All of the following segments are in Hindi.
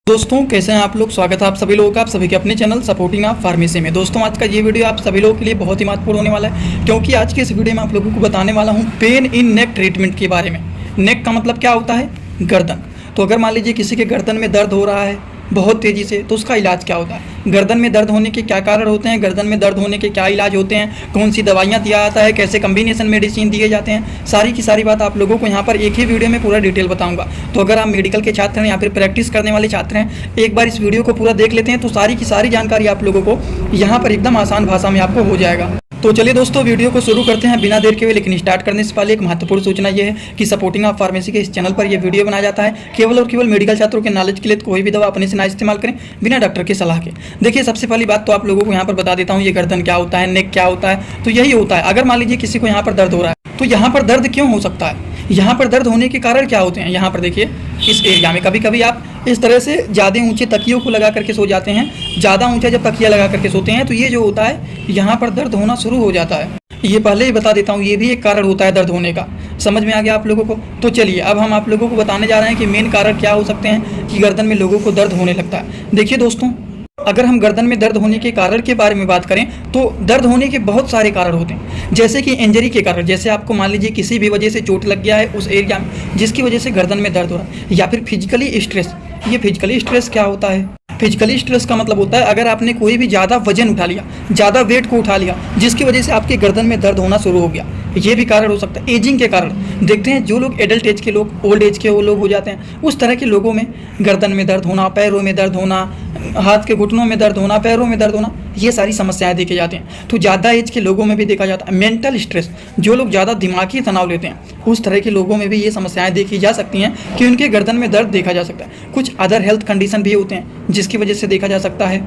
दोस्तों कैसे हैं आप लोग। स्वागत है आप सभी लोगों का आप सभी के अपने चैनल सपोर्टिंग आप फार्मेसी में। दोस्तों आज का ये वीडियो आप सभी लोगों के लिए बहुत ही महत्वपूर्ण होने वाला है, क्योंकि आज के इस वीडियो में आप लोगों को बताने वाला हूं पेन इन नेक ट्रीटमेंट के बारे में। नेक का मतलब क्या होता है? गर्दन। तो अगर मान लीजिए किसी के गर्दन में दर्द हो रहा है बहुत तेज़ी से, तो उसका इलाज क्या होता है? गर्दन में दर्द होने के क्या कारण होते हैं, गर्दन में दर्द होने के क्या इलाज होते हैं, कौन सी दवाइयाँ दिया जाता है, कैसे कम्बिनेशन मेडिसिन दिए जाते हैं, सारी की सारी बात आप लोगों को यहाँ पर एक ही वीडियो में पूरा डिटेल बताऊंगा। तो अगर आप मेडिकल के छात्र हैं या फिर प्रैक्टिस करने वाले छात्र हैं, एक बार इस वीडियो को पूरा देख लेते हैं तो सारी की सारी जानकारी आप लोगों को यहाँ पर एकदम आसान भाषा में आपको हो जाएगा। तो चलिए दोस्तों वीडियो को शुरू करते हैं बिना देर के हुए। लेकिन स्टार्ट करने से पहले एक महत्वपूर्ण सूचना ये है कि सपोर्टिंग ऑफ फार्मेसी के इस चैनल पर यह वीडियो बनाया जाता है केवल और केवल मेडिकल छात्रों के नॉलेज के लिए। कोई भी दवा अपने से ना इस्तेमाल करें बिना डॉक्टर की सलाह के। देखिए सबसे पहली बात तो आप लोगों को यहाँ पर बता देता हूँ, ये गर्दन क्या होता है, नेक क्या होता है। तो यही होता है, अगर मान लीजिए किसी को यहाँ पर दर्द हो रहा है तो यहाँ पर दर्द क्यों हो सकता है, यहाँ पर दर्द होने के कारण क्या होते हैं। यहाँ पर देखिए इस एरिया में कभी कभी आप इस तरह से ज़्यादा ऊंचे तकियों को लगा करके सो जाते हैं, ज़्यादा ऊंचा जब तकिया लगा करके सोते हैं तो ये जो होता है यहाँ पर दर्द होना शुरू हो जाता है। ये पहले ही बता देता हूँ, ये भी एक कारण होता है दर्द होने का। समझ में आ गया आप लोगों को? तो चलिए अब हम आप लोगों को बताने जा रहे हैं कि मेन कारण क्या हो सकते हैं कि गर्दन में लोगों को दर्द होने लगता है। देखिए दोस्तों, अगर हम गर्दन में दर्द होने के कारण के बारे में बात करें तो दर्द होने के बहुत सारे कारण होते हैं, जैसे कि इंजरी के कारण। जैसे आपको मान लीजिए किसी भी वजह से चोट लग गया है उस एरिया में जिसकी वजह से गर्दन में दर्द हो रहा है, या फिर फिजिकली स्ट्रेस। ये फिजिकली स्ट्रेस क्या होता है? फिजिकली स्ट्रेस का मतलब होता है अगर आपने कोई भी ज़्यादा वजन उठा लिया, ज़्यादा वेट को उठा लिया, जिसकी वजह से आपके गर्दन में दर्द होना शुरू हो गया। ये भी कारण हो सकता है। एजिंग के कारण देखते हैं जो लोग एडल्ट एज के लोग, ओल्ड एज के वो लोग हो जाते हैं, उस तरह के लोगों में गर्दन में दर्द होना, पैरों में दर्द होना, हाथ के घुटनों में दर्द होना, पैरों में दर्द होना, ये सारी समस्याएं देखी जाती हैं। तो ज़्यादा एज के लोगों में भी देखा जाता है। मेंटल स्ट्रेस, जो लोग ज़्यादा दिमागी तनाव लेते हैं उस तरह के लोगों में भी ये समस्याएं देखी जा सकती हैं कि उनके गर्दन में दर्द देखा जा सकता है। कुछ अदर हेल्थ कंडीशन भी होते हैं जिसकी वजह से देखा जा सकता है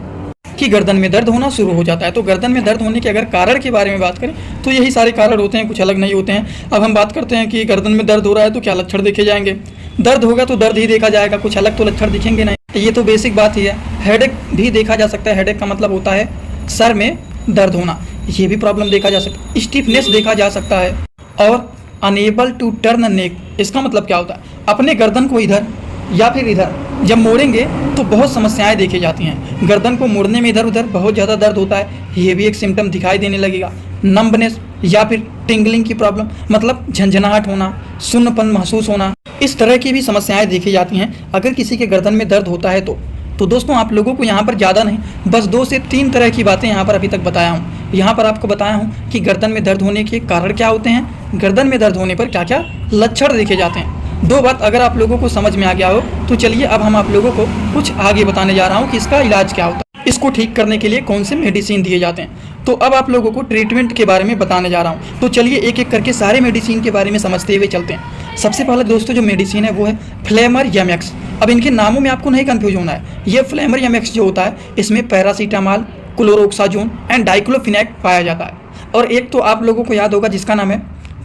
कि गर्दन में दर्द होना शुरू हो जाता है। तो गर्दन में दर्द होने के अगर कारण के बारे में बात करें तो यही सारे कारण होते हैं, कुछ अलग नहीं होते हैं। अब हम बात करते हैं कि गर्दन में दर्द हो रहा है तो क्या लक्षण देखे जाएंगे। दर्द होगा तो दर्द ही देखा जाएगा, कुछ अलग तो लक्षण दिखेंगे नहीं। ये तो बेसिक बात ही है। हेडेक भी देखा जा सकता है। हेडेक का मतलब होता है सर में दर्द होना, ये भी प्रॉब्लम देखा जा सकता है। स्टिफनेस देखा जा सकता है। और अनेबल टू टर्न नेक, इसका मतलब क्या होता है? अपने गर्दन को इधर या फिर इधर जब मोड़ेंगे तो बहुत समस्याएं देखी जाती हैं। गर्दन को मोड़ने में इधर उधर बहुत ज़्यादा दर्द होता है, ये भी एक सिम्टम दिखाई देने लगेगा। नंबनेस या फिर टिंगलिंग की प्रॉब्लम, मतलब झंझनाहट होना, सुन्नपन महसूस होना, इस तरह की भी समस्याएं देखी जाती हैं अगर किसी के गर्दन में दर्द होता है तो दोस्तों आप लोगों को यहाँ पर ज़्यादा नहीं, बस 2 से 3 तरह की बातें यहाँ पर अभी तक बताया हूँ। यहाँ पर आपको बताया हूँ कि गर्दन में दर्द होने के कारण क्या होते हैं, गर्दन में दर्द होने पर क्या क्या लक्षण देखे जाते हैं। 2 बात अगर आप लोगों को समझ में आ गया हो तो चलिए अब हम आप लोगों को कुछ आगे बताने जा रहा हूँ कि इसका इलाज क्या होता है, इसको ठीक करने के लिए कौन से मेडिसिन दिए जाते हैं। तो अब आप लोगों को ट्रीटमेंट के बारे में बताने जा रहा हूँ। तो चलिए एक एक करके सारे मेडिसिन के बारे में समझते हुए चलते हैं। सबसे पहले दोस्तों जो मेडिसिन है वो है फ्लेमर यमएक्स। अब इनके नामों में आपको नहीं कन्फ्यूज होना है। ये फ्लेमर यमएक्स जो होता है इसमें पैरासीटामॉल, क्लोरोक्साजोन एंड डाइक्लोफिनेक पाया जाता है। और एक तो आप लोगों को याद होगा जिसका नाम है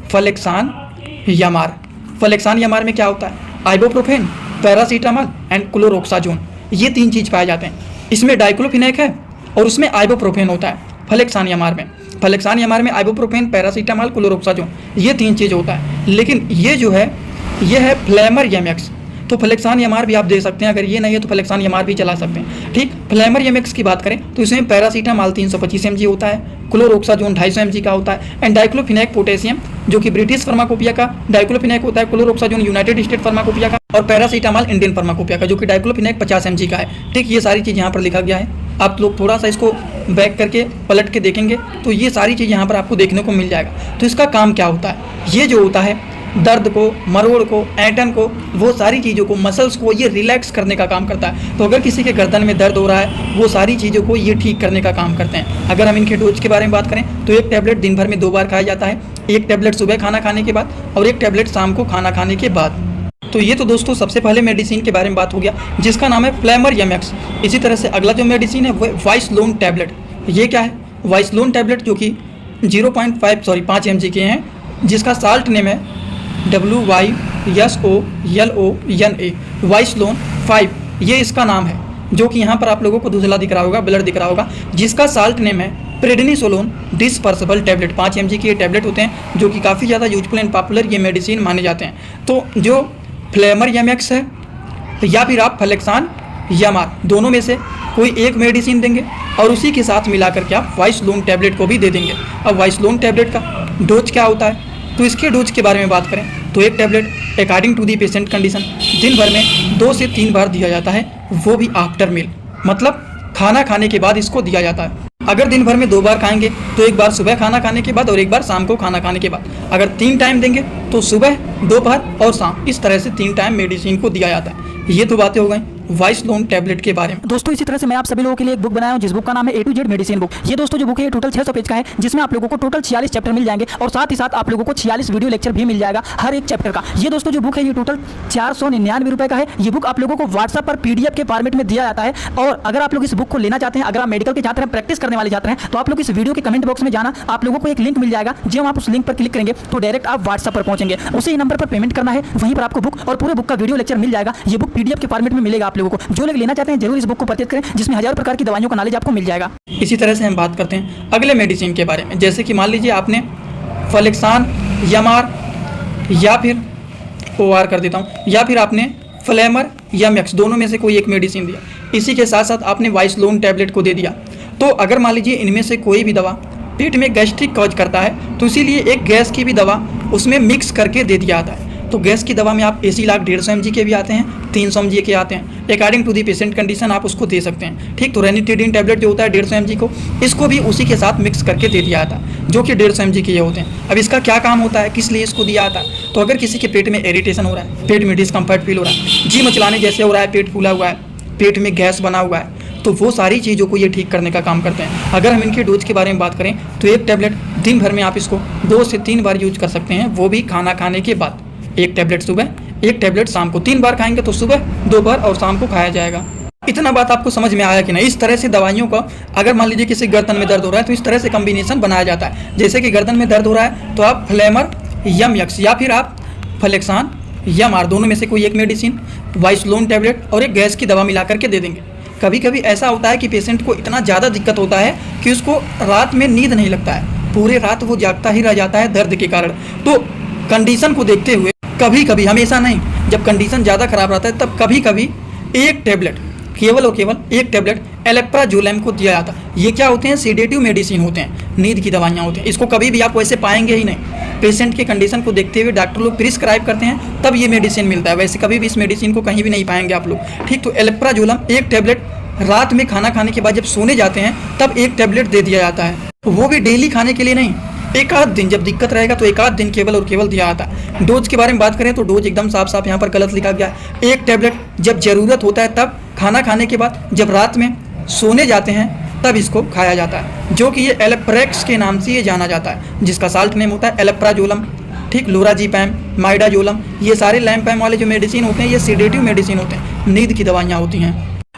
फ्लेक्सान यमार। फ्लेक्सान यमार में क्या होता है? आइबोप्रोफेन, पैरासीटामॉल एंड क्लोरोक्साजोन, ये 3 चीज़ पाए जाते हैं। इसमें डाइक्लोफिनेक है और उसमें आइबोप्रोफेन होता है। फ्लेक्सान यमार में आइबोप्रोफेन, पैरासीटामॉल, क्लोरोक्साजोन, ये 3 चीज़ होता है। लेकिन ये जो है ये है फ्लेमर यमएक्स। तो फ्लेक्सान यमार भी आप दे सकते हैं, अगर ये नहीं है तो फ्लेक्सान यमार भी चला सकते हैं। ठीक, फ्लेमर यमएक्स की बात करें तो इसमें पैरासीटामॉल 325 mg होता है, क्लोरोक्साजोन 250 mg का होता है एंड डाइक्लोफिनेक पोटेशियम जो कि ब्रिटिश फार्माकोपिया का डाइक्लोफिनेक होता है, क्लोरोक्साजोन यूनाइटेड स्टेट फार्माकोपिया का और पैरासीटामॉल इंडियन फार्माकोपिया का जो कि डाइक्लोफिनेक 50 mg का है। ठीक, ये सारी चीज़ यहाँ पर लिखा गया है। आप लोग थोड़ा सा इसको बैक करके पलट के देखेंगे तो ये सारी चीज़ यहाँ पर आपको देखने को मिल जाएगा। तो इसका काम क्या होता है? ये जो होता है दर्द को, मरोड़ को, ऐंठन को, वो सारी चीज़ों को, मसल्स को ये रिलैक्स करने का काम करता है। तो अगर किसी के गर्दन में दर्द हो रहा है वो सारी चीज़ों को ये ठीक करने का काम करते हैं। अगर हम इनके डोज के बारे में बात करें तो 1 टैबलेट दिन भर में 2 बार खाया जाता है। 1 टैबलेट सुबह खाना खाने के बाद और 1 टैबलेट शाम को खाना खाने के बाद। तो ये तो दोस्तों सबसे पहले मेडिसिन के बारे में बात हो गया जिसका नाम है फ्लेमर यमएक्स। इसी तरह से अगला जो मेडिसिन है वो वाइसलोन टैबलेट। ये क्या है? वाइसलोन टैबलेट जो कि 5 mg के हैं, जिसका साल्ट नेम है WYSOLONA, वाइसलोन 5, ये इसका नाम है। जो कि यहाँ पर आप लोगों को धुंधला दिख रहा होगा, ब्लर दिख रहा होगा, जिसका साल्ट नेम है प्रेडनिसोलोन डिस्पर्सिबल टैबलेट। 5 mg के ये टैबलेट होते हैं जो कि काफ़ी ज़्यादा यूजफुल एंड पॉपुलर ये मेडिसिन माने जाते हैं। तो जो फ्लेमर यमएक्स है या फिर आप फ्लेक्सान यमार, दोनों में से कोई एक मेडिसिन देंगे और उसी के साथ मिला करके आप वाइसलोन टैबलेट को भी दे देंगे। अब वाइसलोन टैबलेट का डोज क्या होता है, तो इसके डोज के बारे में बात करें तो एक tablet according to the patient condition दिन भर में 2 से 3 बार दिया जाता है, वो भी आफ्टर मील, मतलब खाना खाने के बाद इसको दिया जाता है। अगर दिन भर में 2 बार खाएंगे तो एक बार सुबह खाना खाने के बाद और एक बार शाम को खाना खाने के बाद। अगर 3 टाइम देंगे तो सुबह, दोपहर और शाम, इस तरह से 3 टाइम मेडिसिन को दिया जाता है। ये तो बातें हो गई वाइसलोन टैबलेट के बारे में। दोस्तों इसी तरह से मैं आप सभी लोगों के लिए एक बुक बनाया हूं जिस बुक का नाम है A to Z medicine book. ये दोस्तों जो बुक है ये टोटल 600 पेज का है, जिसमें आप लोगों को टोटल 46 चैप्टर मिल जाएंगे और साथ ही साथ आप लोगों को 46 वीडियो लेक्चर भी मिल जाएगा हर एक चैप्टर का। ये दोस्तों जो बुक है ये टोटल 499 रुपए का है। ये बुक आप लोगों को व्हाट्सएप पर PDF के फॉर्मेट में दिया जाता है। और अगर आप लोग इस बुक को लेना चाहते हैं, अगर आप मेडिकल के छात्र हैं, प्रैक्टिस करने वाले छात्र हैं, तो आप लोग इस वीडियो के कमेंट बॉक्स में जाना, आप लोगों को एक लिंक मिल जाएगा। जब आप उस लिंक पर क्लिक करेंगे तो डायरेक्ट आप व्हाट्सएप पर पहुंचेंगे, उसी नंबर पर पेमेंट करना है, वहीं पर आपको बुक और पूरे बुक का वीडियो लेक्चर मिल जाएगा। ये बुक PDF के फॉर्मेट में मिलेगा आप लोगों को। जो लोग लेना चाहते हैं जरूर इस बुक को परचेज करें, जिसमें हजारों प्रकार की दवाइयों का नॉलेज आपको मिल जाएगा। इसी तरह से हम बात करते हैं अगले मेडिसिन के बारे में। जैसे कि मान लीजिए आपने फ्लेक्सान, यमार या फिर OR कर देता हूँ, या फिर आपने फ्लेमर या मैक्स, दोनों में से कोई एक मेडिसिन दिया। इसी के साथ साथ आपने वाइसलोन टैबलेट को दे दिया। तो अगर मान लीजिए इनमें से कोई भी दवा पेट में गैस्ट्रिक कॉज करता है तो इसीलिए एक गैस की भी दवा उसमें मिक्स करके दे दिया जाता है। तो गैस की दवा में आप AC-Log 150 mg के भी आते हैं, 300 mg के आते हैं। According to the patient condition आप उसको दे सकते हैं। ठीक, तो रेनिटिडिन टैबलेट जो होता है 150 mg को, इसको भी उसी के साथ मिक्स करके दे दिया जाता है, जो कि 150 mg के ये होते हैं। अब इसका क्या काम होता है, किस लिए इसको दिया जाता है, तो अगर किसी के पेट में इरिटेशन हो रहा है, पेट में डिस्कम्फर्ट फील हो रहा है, जी मचलाने जैसे हो रहा है, पेट फूला हुआ है, पेट में गैस बना हुआ है, तो वो सारी चीज़ों को ये ठीक करने का काम करते हैं। अगर हम इनके डोज के बारे में बात करें तो एक टैबलेट दिन भर में आप इसको 2 से 3 बार यूज कर सकते हैं, वो भी खाना खाने के बाद। एक टैबलेट सुबह, एक टैबलेट शाम को, 3 बार खाएंगे तो सुबह, दोपहर और शाम को खाया जाएगा। इतना बात आपको समझ में आया कि नहीं। इस तरह से दवाइयों का अगर मान लीजिए किसी गर्दन में दर्द हो रहा है तो इस तरह से कम्बिनेशन बनाया जाता है। जैसे कि गर्दन में दर्द हो रहा है तो आप फ्लेमर या मैक्स या फिर आप फ्लेक्सान या मार, दोनों में से कोई एक मेडिसिन, वाइसलोन टैबलेट और एक गैस की दवा मिला करके दे देंगे। कभी कभी ऐसा होता है कि पेशेंट को इतना ज़्यादा दिक्कत होता है कि उसको रात में नींद नहीं लगता है, पूरे रात वो जागता ही रह जाता है दर्द के कारण। तो कंडीशन को देखते हुए कभी कभी, हमेशा नहीं, जब कंडीशन ज़्यादा खराब रहता है तब कभी कभी एक टैबलेट, केवल और केवल एक टैबलेट एलेप्राजोलम को दिया जाता है। ये क्या होते हैं, सेडेटिव मेडिसिन होते हैं, नींद की दवाइयाँ होती हैं। इसको कभी भी आप वैसे पाएंगे ही नहीं। पेशेंट के कंडीशन को देखते हुए डॉक्टर लोग प्रिस्क्राइब करते हैं तब ये मेडिसिन मिलता है, वैसे कभी भी इस मेडिसिन को कहीं भी नहीं पाएंगे आप लोग। ठीक, तो एलेप्राजोलम एक टैबलेट रात में खाना खाने के बाद जब सोने जाते हैं तब एक टैबलेट दे दिया जाता है, वो भी डेली खाने के लिए नहीं, एक आध दिन जब दिक्कत रहेगा तो एक आध दिन केवल और केवल दिया जाता है। डोज के बारे में बात करें तो डोज एकदम साफ साफ यहाँ पर गलत लिखा गया है। एक टैबलेट जब ज़रूरत होता है तब, खाना खाने के बाद, जब रात में सोने जाते हैं तब इसको खाया जाता है, जो कि ये एलेप्रेक्स के नाम से ये जाना जाता है, जिसका साल्ट नेम होता है एलेप्राजोलम। ठीक, लोराजीपैम, माइडाजोलम, ये सारे लैम्पैम वाले जो मेडिसिन होते हैं ये सेडेटिव मेडिसिन होते हैं, नींद की दवाइयाँ होती हैं।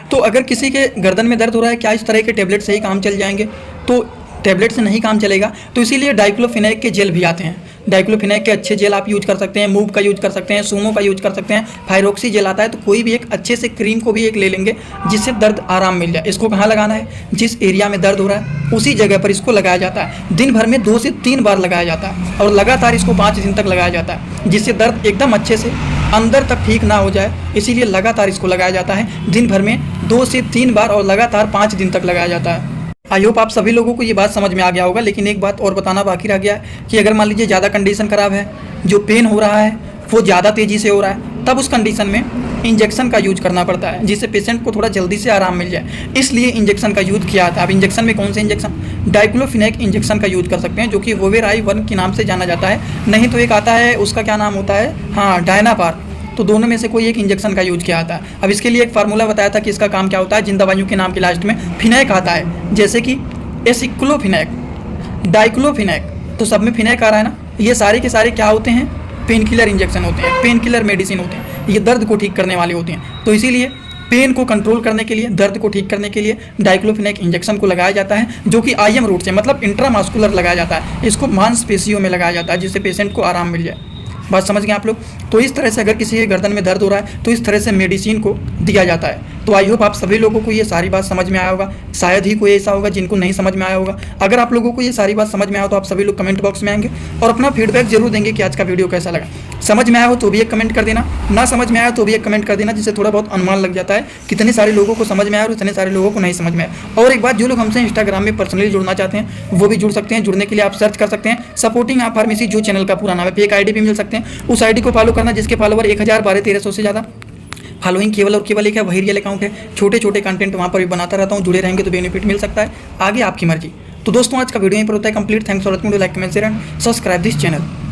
तो अगर किसी के गर्दन में दर्द हो रहा है, क्या इस तरह के टैबलेट से ही काम चल जाएंगे, तो टैबलेट से नहीं काम चलेगा। तो इसीलिए डाइक्लोफिनेक के जेल भी आते हैं। डाइक्लोफिनेक के अच्छे जेल आप यूज कर सकते हैं, मूव का यूज कर सकते हैं, सूमो का यूज कर सकते हैं, फायरोक्सी जेल आता है। तो कोई भी एक अच्छे से क्रीम को भी एक ले लेंगे जिससे दर्द आराम मिल जाए। इसको कहाँ लगाना है, जिस एरिया में दर्द हो रहा है उसी जगह पर इसको लगाया जाता है। दिन भर में 2 से 3 बार लगाया जाता है और लगातार इसको 5 दिन तक लगाया जाता है, जिससे दर्द एकदम अच्छे से अंदर तक ठीक ना हो जाए। इसीलिए लगातार इसको लगाया जाता है, दिन भर में 2 से 3 बार और लगातार 5 दिन तक लगाया जाता है। आई होप आप सभी लोगों को ये बात समझ में आ गया होगा। लेकिन एक बात और बताना बाकी रह गया है कि अगर मान लीजिए ज़्यादा कंडीशन ख़राब है, जो पेन हो रहा है वो ज़्यादा तेज़ी से हो रहा है, तब उस कंडीशन में इंजेक्शन का यूज करना पड़ता है, जिससे पेशेंट को थोड़ा जल्दी से आराम मिल जाए। इसलिए इंजेक्शन का यूज किया था। अब इंजेक्शन में कौन से इंजेक्शन, डाइक्लोफिनेक इंजेक्शन का यूज कर सकते हैं, जो कि वोवेराई 1 के नाम से जाना जाता है। नहीं तो एक आता है, उसका क्या नाम होता है, हाँ, डायनापार। तो दोनों में से कोई एक इंजेक्शन का यूज किया आता है। अब इसके लिए एक फार्मूला बताया था कि इसका काम क्या होता है। जिन दवाइयों के नाम के लास्ट में फिनैक आता है, जैसे कि एसिक्लोफिनैक, डाइक्लोफिनैक, तो सब में फिनैक आ रहा है ना। ये सारे के सारे क्या होते हैं, पेन किलर इंजेक्शन होते हैं, पेन किलर मेडिसिन होते हैं। ये दर्द को ठीक करने वाले होते हैं। तो इसीलिए पेन को कंट्रोल करने के लिए, दर्द को ठीक करने के लिए डाइक्लोफिनैक इंजेक्शन को लगाया जाता है, जो कि IM रूट से, मतलब इंट्रामास्कुलर लगाया जाता है। इसको मांसपेशियों में लगाया जाता है, जिससे पेशेंट को आराम मिल जाए। बात समझ गए आप लोग। तो इस तरह से अगर किसी के गर्दन में दर्द हो रहा है तो इस तरह से मेडिसिन को दिया जाता है। तो आई होप आप सभी लोगों को ये सारी बात समझ में आया होगा। शायद ही कोई ऐसा होगा जिनको नहीं समझ में आया होगा। अगर आप लोगों को ये सारी बात समझ में आया तो आप सभी लोग कमेंट बॉक्स में आएंगे और अपना फीडबैक जरूर देंगे कि आज का वीडियो कैसा लगा। समझ में आया हो तो भी एक कमेंट कर देना, ना समझ में आया तो भी एक कमेंट कर देना, जिससे थोड़ा बहुत अनुमान लग जाता है कितने सारे लोगों को समझ में आया और कितने सारे लोगों को नहीं समझ में आया। और एक बात, जो लोग हमसे इंस्टाग्राम में पर्सनली जुड़ना चाहते हैं वो भी जुड़ सकते हैं। जुड़ने के लिए आप सर्च कर सकते हैं सपोर्टिंग आप फार्मेसी, जो चैनल का पूरा नाम है। फेक आईडी भी मिल सकते हैं, उस आईडी को फॉलो करना जिसके फॉलोवर 1012-1300 से ज़्यादा। फॉलोइंग केवल और केवल एक है, वही रियल अकाउंट है। छोटे छोटे कंटेंट वहाँ पर भी बनाता रहता हूँ, जुड़े रहेंगे तो बेनिफिट मिल सकता है। आगे आपकी मर्जी। तो दोस्तों आज का वीडियो यहीं पर होता है complete. Thanks for watching, like comment share and subscribe this channel.